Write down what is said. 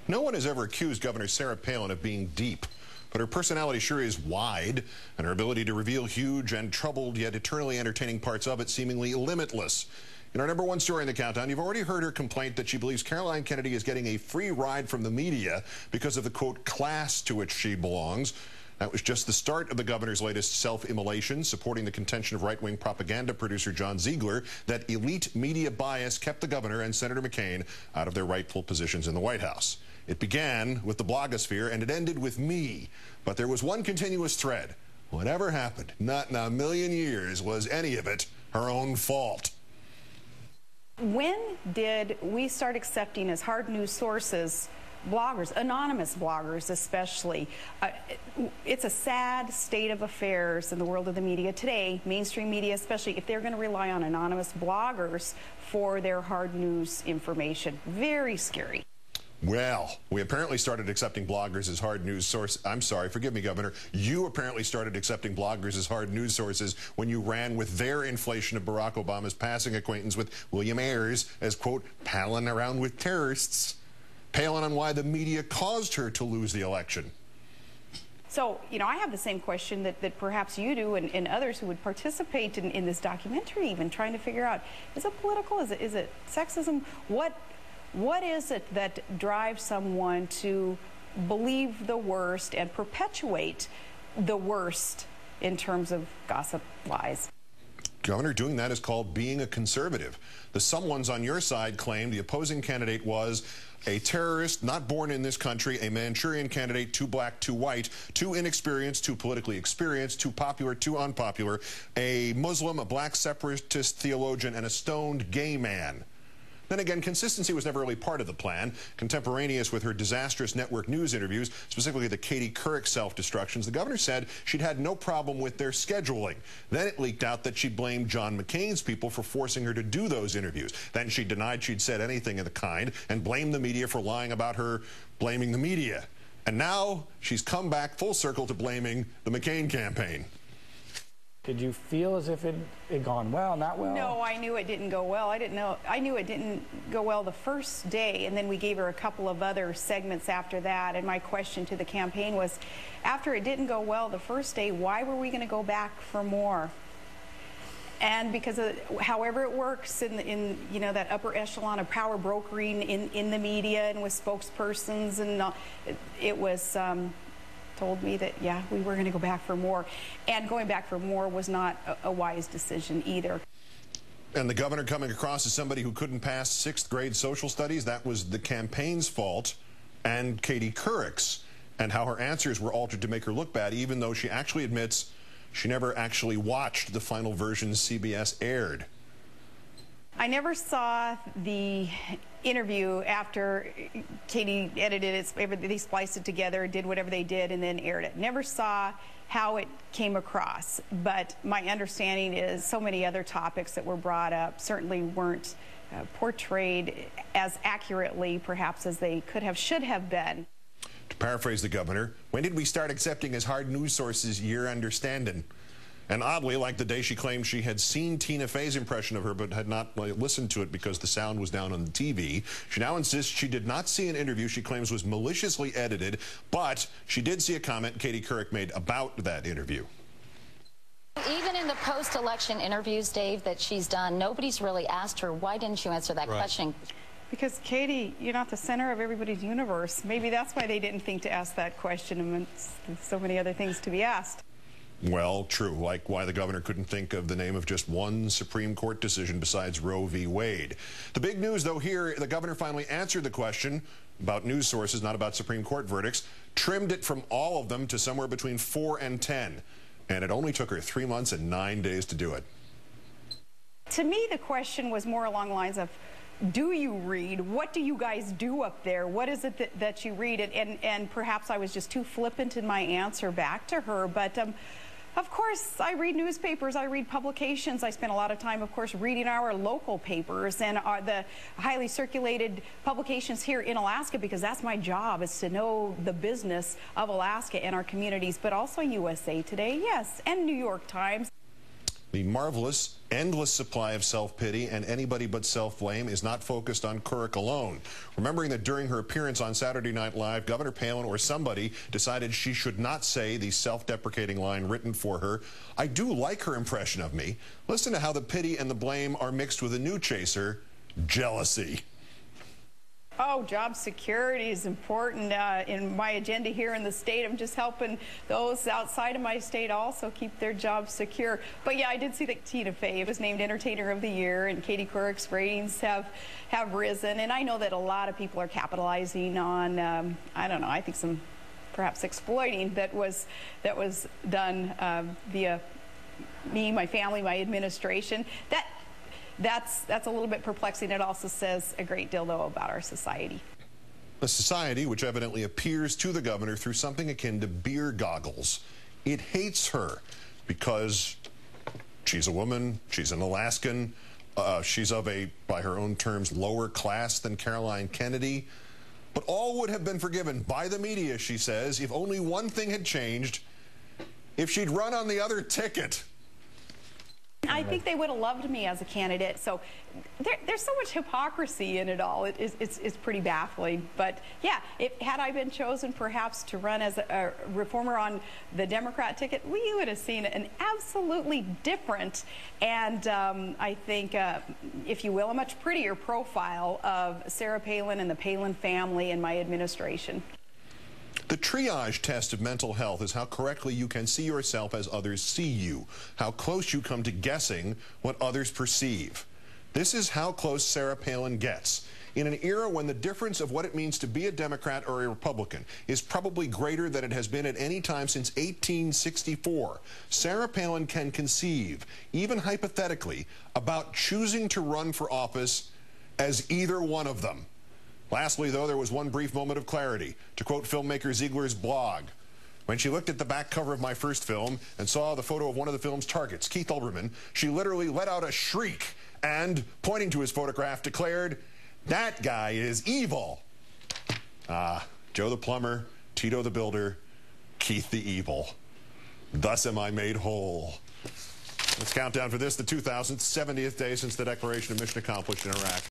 No one has ever accused Governor Sarah Palin of being deep, but her personality sure is wide, and her ability to reveal huge and troubled yet eternally entertaining parts of it seemingly limitless. In our #1 story in the countdown, you've already heard her complaint that she believes Caroline Kennedy is getting a free ride from the media because of the, quote, class to which she belongs. That was just the start of the governor's latest self-immolation, supporting the contention of right-wing propaganda producer John Ziegler that elite media bias kept the governor and Senator McCain out of their rightful positions in the White House. It began with the blogosphere and it ended with me. But there was one continuous thread. Whatever happened, not in a million years was any of it her own fault. When did we start accepting as hard news sources bloggers, anonymous bloggers especially? It's a sad state of affairs in the world of the media today, mainstream media especially, if they're going to rely on anonymous bloggers for their hard news information. Very scary. Well, we apparently started accepting bloggers as hard news sources. I'm sorry, forgive me, Governor. You apparently started accepting bloggers as hard news sources when you ran with their inflation of Barack Obama's passing acquaintance with William Ayers as, quote, Palin around with terrorists. Palin on why the media caused her to lose the election. So, you know, I have the same question that perhaps you do and others who would participate in this documentary, even trying to figure out, is it political? Is it sexism? What is it that drives someone to believe the worst and perpetuate the worst in terms of gossip, lies? Governor, doing that is called being a conservative. The someones on your side claim the opposing candidate was a terrorist, not born in this country, a Manchurian candidate, too black, too white, too inexperienced, too politically experienced, too popular, too unpopular, a Muslim, a black separatist theologian, and a stoned gay man. Then again, consistency was never really part of the plan. Contemporaneous with her disastrous network news interviews, specifically the Katie Couric self-destructions, the governor said she'd had no problem with their scheduling. Then it leaked out that she blamed John McCain's people for forcing her to do those interviews. Then she denied she'd said anything of the kind and blamed the media for lying about her blaming the media. And now she's come back full circle to blaming the McCain campaign. Did you feel as if it had gone well, not well? No, I knew it didn't go well. I knew it didn't go well the first day, and then we gave her a couple of other segments after that. And my question to the campaign was, after it didn't go well the first day, why were we going to go back for more? And because of however it works in you know, that upper echelon of power brokering in the media and with spokespersons, and it was told me that, yeah, we were going to go back for more. And going back for more was not a wise decision either. And the governor coming across as somebody who couldn't pass 6th grade social studies, that was the campaign's fault, and Katie Couric's, and how her answers were altered to make her look bad, even though she actually admits she never actually watched the final version CBS aired. I never saw the interview after Katie edited it, they spliced it together, did whatever they did, and then aired it. Never saw how it came across, but my understanding is so many other topics that were brought up certainly weren't portrayed as accurately, perhaps, as they could have, should have been. To paraphrase the governor, when did we start accepting as hard news sources your understanding? And oddly, like the day she claimed she had seen Tina Fey's impression of her but had not listened to it because the sound was down on the TV, she now insists she did not see an interview she claims was maliciously edited, but she did see a comment Katie Couric made about that interview. Even in the post-election interviews, Dave, that she's done, nobody's really asked her, why didn't you answer that question? Because, Katie, you're not the center of everybody's universe. Maybe that's why they didn't think to ask that question amongst so many other things to be asked. Well, true, like why the governor couldn't think of the name of just one Supreme Court decision besides Roe v. Wade. The big news, though, here, the governor finally answered the question about news sources, not about Supreme Court verdicts, trimmed it from all of them to somewhere between 4 and 10. And it only took her 3 months and 9 days to do it. To me, the question was more along the lines of, do you read? What do you guys do up there? What is it that you read? And perhaps I was just too flippant in my answer back to her, but of course, I read newspapers, I read publications. I spend a lot of time, of course, reading our local papers and the highly circulated publications here in Alaska, because that's my job, is to know the business of Alaska and our communities, but also USA Today, yes, and New York Times. The marvelous, endless supply of self-pity and anybody but self-blame is not focused on Couric alone. Remembering that during her appearance on Saturday Night Live, Governor Palin or somebody decided she should not say the self-deprecating line written for her, "I do like her impression of me." Listen to how the pity and the blame are mixed with a new chaser, jealousy. Oh, job security is important in my agenda here in the state. I'm just helping those outside of my state also keep their jobs secure. But yeah, I did see that Tina Fey was named Entertainer of the Year, and Katie Couric's ratings have risen. And I know that a lot of people are capitalizing on, I don't know, I think some perhaps exploiting that was done via me, my family, my administration. That's a little bit perplexing. It also says a great deal, though, about our society. A society which evidently appears to the governor through something akin to beer goggles. It hates her because she's a woman, she's an Alaskan, she's of a, by her own terms, lower class than Caroline Kennedy. But all would have been forgiven by the media, she says, if only one thing had changed: if she'd run on the other ticket. I think they would have loved me as a candidate. So there's so much hypocrisy in it all. It's pretty baffling. But yeah, had I been chosen perhaps to run as a reformer on the Democrat ticket, we would have seen an absolutely different and I think, if you will, a much prettier profile of Sarah Palin and the Palin family and my administration. The triage test of mental health is how correctly you can see yourself as others see you, how close you come to guessing what others perceive. This is how close Sarah Palin gets. In an era when the difference of what it means to be a Democrat or a Republican is probably greater than it has been at any time since 1864, Sarah Palin can conceive, even hypothetically, about choosing to run for office as either one of them. Lastly, though, there was one brief moment of clarity. To quote filmmaker Ziegler's blog, "When she looked at the back cover of my first film and saw the photo of one of the film's targets, Keith Olbermann, she literally let out a shriek and, pointing to his photograph, declared, 'That guy is evil.'" Ah, Joe the plumber, Tito the builder, Keith the evil. Thus am I made whole. Let's count down for this, the 2070th day since the declaration of mission accomplished in Iraq.